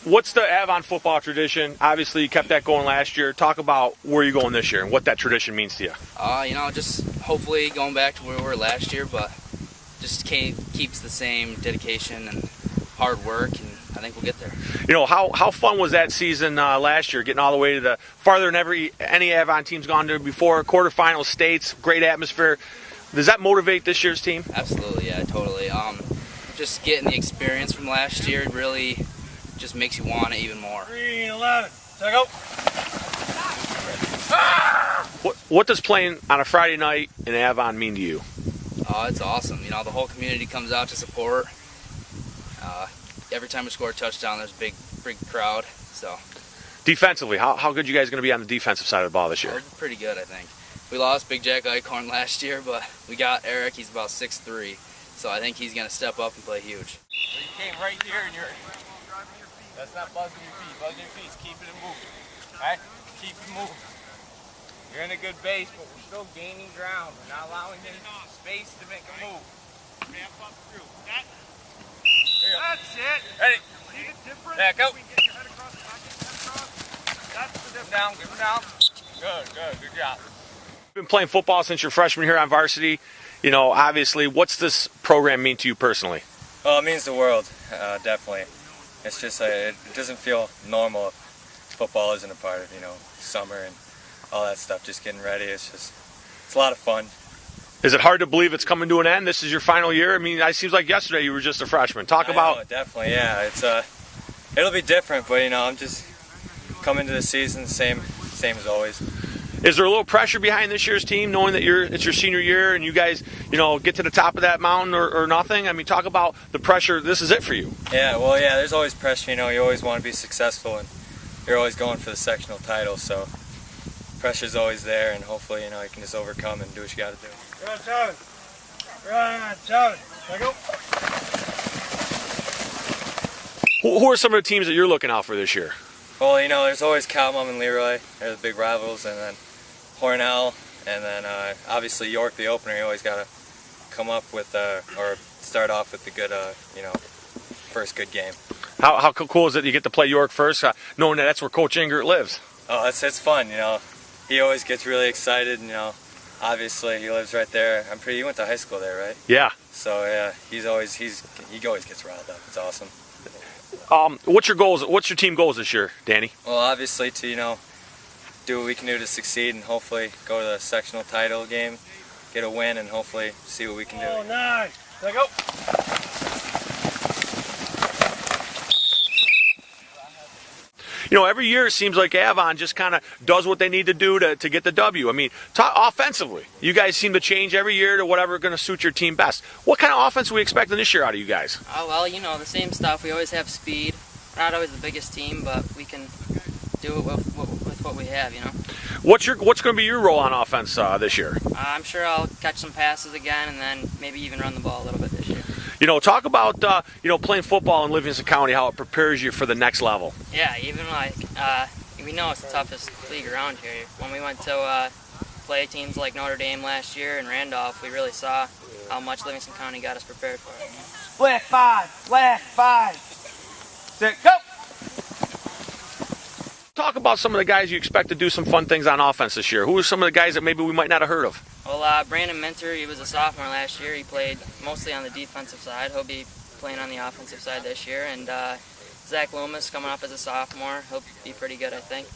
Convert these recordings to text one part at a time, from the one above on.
what's the Avon football tradition? Obviously, you kept that going last year. Talk about where you're going this year and what that tradition means to you. Just hopefully going back to where we were last year, but just keeps the same dedication and hard work, and I think we'll get there. How fun was that season last year, getting all the way to the farther than any Avon team's gone to before, quarterfinal states, great atmosphere. Does that motivate this year's team? Absolutely, yeah, totally. Just getting the experience from last year really just makes you want it even more. 3-11, so go. What does playing on a Friday night in Avon mean to you? It's awesome. The whole community comes out to support. Every time we score a touchdown, there's a big crowd. So defensively, how good you guys going to be on the defensive side of the ball this year? We're pretty good, I think. We lost Big Jack Eichhorn last year, but we got Eric. He's about 6'3", so I think he's going to step up and play huge. So you came right here and that's not buzzing your feet. Buzzing your feet is keeping it moving. Right? Keep it moving. You're in a good base, but we're still gaining ground. We're not allowing any space to make a move. Ramp up through. That's it. Ready. See the difference? Yeah, go. Get your head across, not get your head across. That's the difference. Give him down. Good job. You've been playing football since you're freshman here on varsity. Obviously, what's this program mean to you personally? Well, it means the world, definitely. It's just, it doesn't feel normal if football isn't a part of, summer and all that stuff, just getting ready. It's a lot of fun. Is it hard to believe it's coming to an end? This is your final year? I mean, it seems like yesterday you were just a freshman. Talk about... I know, definitely, yeah. It'll be different, but, I'm just coming to the season same as always. Is there a little pressure behind this year's team, knowing that it's your senior year and you guys, get to the top of that mountain or nothing? I mean, talk about the pressure. This is it for you. Yeah, well, yeah, there's always pressure. You always want to be successful, and you're always going for the sectional title, so pressure's always there, and hopefully, you can just overcome and do what you got to do. Run, Charlie. There you go. Who are some of the teams that you're looking out for this year? Well, there's always Calmum and Leroy. They're the big rivals, and then Hornell, and then obviously York, the opener. You always got to come up with or start off with the good, first good game. How cool is it you get to play York first, knowing that that's where Coach Englert lives? Oh, it's fun. He always gets really excited. Obviously he lives right there. He went to high school there, right? Yeah. So yeah, he always gets riled up. It's awesome. What's your goals? What's your team goals this year, Danny? Well, obviously to do what we can do to succeed and hopefully go to the sectional title game, get a win, and hopefully see what we can do. Oh, nice. There you go. Every year it seems like Avon just kind of does what they need to do to get the W. I mean, offensively, you guys seem to change every year to whatever going to suit your team best. What kind of offense are we expecting this year out of you guys? The same stuff. We always have speed. We're not always the biggest team, but we can do it with what we have, What's going to be your role on offense this year? I'm sure I'll catch some passes again and then maybe even run the ball a little bit this year. Talk about, playing football in Livingston County, how it prepares you for the next level. Yeah, even we know it's the toughest league around here. When we went to play teams like Notre Dame last year and Randolph, we really saw how much Livingston County got us prepared for it. Flat five. Sit, go. Talk about some of the guys you expect to do some fun things on offense this year. Who are some of the guys that maybe we might not have heard of? Well, Brandon Minter, he was a sophomore last year. He played mostly on the defensive side. He'll be playing on the offensive side this year. And Zach Loomis coming up as a sophomore. He'll be pretty good, I think.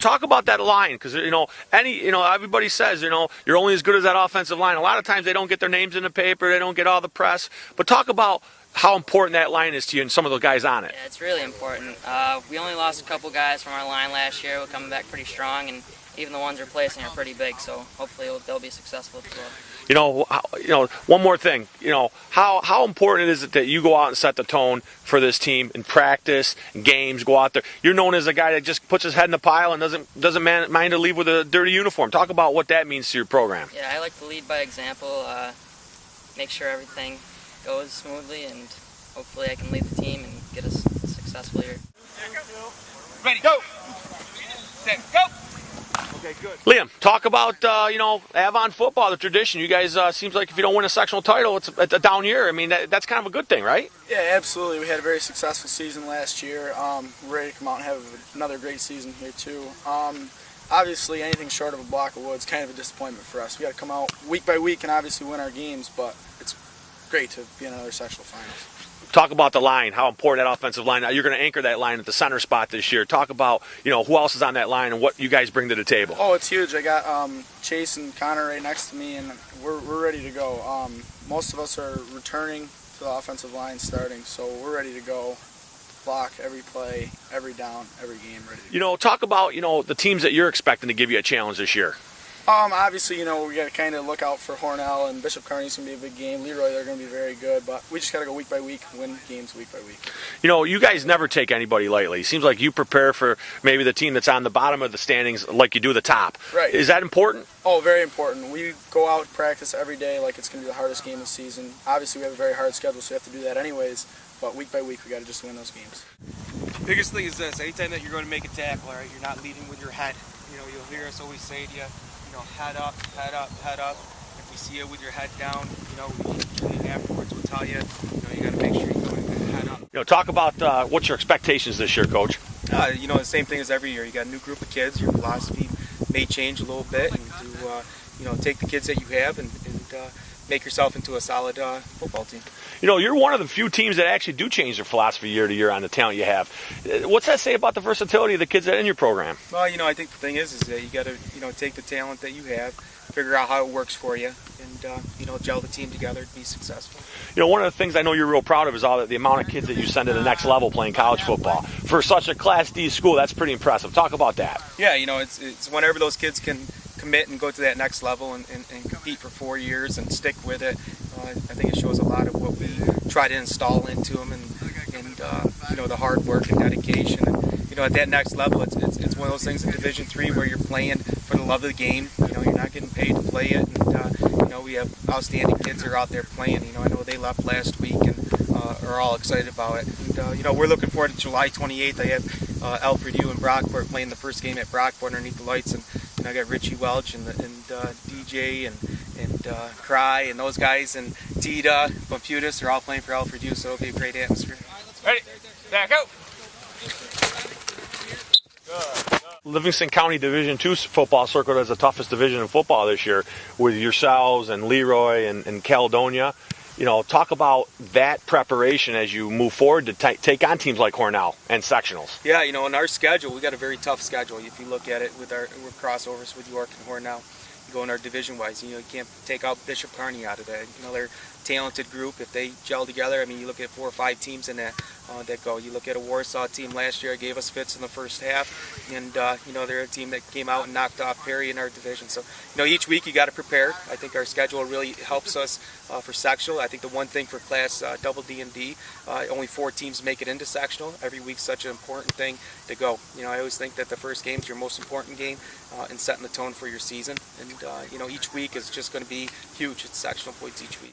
Talk about that line, because everybody says you're only as good as that offensive line. A lot of times they don't get their names in the paper, they don't get all the press. But talk about how important that line is to you and some of the guys on it. Yeah, it's really important. We only lost a couple guys from our line last year. We're coming back pretty strong, and even the ones replacing are pretty big. So hopefully they'll be successful as well. One more thing. How important is it that you go out and set the tone for this team in practice, in games, go out there? You're known as a guy that just puts his head in the pile and doesn't mind to leave with a dirty uniform. Talk about what that means to your program. Yeah, I like to lead by example. Make sure everything goes smoothly, and hopefully I can lead the team and get us a successful year. Ready, go. Set, go. Okay, good. Liam, talk about Avon football, the tradition. You guys seems like if you don't win a sectional title, it's a down year. I mean, that's kind of a good thing, right? Yeah, absolutely. We had a very successful season last year. We're ready to come out and have another great season here too. Obviously, anything short of a block of wood is kind of a disappointment for us. We got to come out week by week and obviously win our games, but it's great to be in another sectional finals. Talk about the line, how important that offensive line. You're going to anchor that line at the center spot this year. Talk about who else is on that line and what you guys bring to the table. Oh, it's huge. I got Chase and Connor right next to me, and we're ready to go. Most of us are returning to the offensive line starting, so we're ready to go. Block every play, every down, every game, ready to go. Talk about the teams that you're expecting to give you a challenge this year. Obviously, we got to kind of look out for Hornell, and Bishop Kearney's going to be a big game. Leroy, they're going to be very good, but we just got to go week by week, win games week by week. You guys never take anybody lightly. It seems like you prepare for maybe the team that's on the bottom of the standings like you do the top. Right. Is that important? Oh, very important. We go out and practice every day like it's going to be the hardest game of the season. Obviously, we have a very hard schedule, so we have to do that anyways, but week by week, we got to just win those games. Biggest thing is this: anytime that you're going to make a tackle, all right, you're not leading with your head. You'll hear us always say to you, head up, head up, head up. If we see you with your head down, afterwards we'll tell you, you got to make sure you're going head up. Talk about what's your expectations this year, Coach. The same thing as every year. You got a new group of kids. Your philosophy may change a little bit, and to take the kids that you have and make yourself into a solid football team. You're one of the few teams that actually do change their philosophy year to year on the talent you have. What's that say about the versatility of the kids that are in your program? Well, I think the thing is that you got to, take the talent that you have, figure out how it works for you, and gel the team together to be successful. One of the things I know you're real proud of is the amount of kids that you send to the next level playing college football. For such a Class D school, that's pretty impressive. Talk about that. Yeah, it's whenever those kids can commit and go to that next level and compete for 4 years and stick with it. I think it shows a lot of what we try to install into them, and the hard work and dedication. And at that next level, it's one of those things in Division III where you're playing for the love of the game. You're not getting paid to play it, and we have outstanding kids that are out there playing. I know they left last week and are all excited about it. And we're looking forward to July 28th. I have Alfred U and Brockport playing the first game at Brockport underneath the lights, and I got Richie Welch and DJ and Cry and those guys, and Tita, Computus are all playing for Alfred U, so it'll be a great atmosphere. Ready, back out. Livingston County Division II football circled as the toughest division in football this year with yourselves and Leroy and Caledonia. Talk about that preparation as you move forward to take on teams like Hornell and sectionals. Yeah, in our schedule, we got a very tough schedule. If you look at it with our crossovers with York and Hornell, you go in our division-wise, you can't take out Bishop Kearney out of that. They're a talented group. If they gel together, you look at 4 or 5 teams in that go. You look at a Warsaw team last year, gave us fits in the first half, and they're a team that came out and knocked off Perry in our division. So each week you got to prepare. I think our schedule really helps us for sectional. I think the one thing for Class Double D and D, only 4 teams make it into sectional. Every week's such an important thing to go. I always think that the first game is your most important game in setting the tone for your season, and each week is just going to be huge. It's sectional points each week.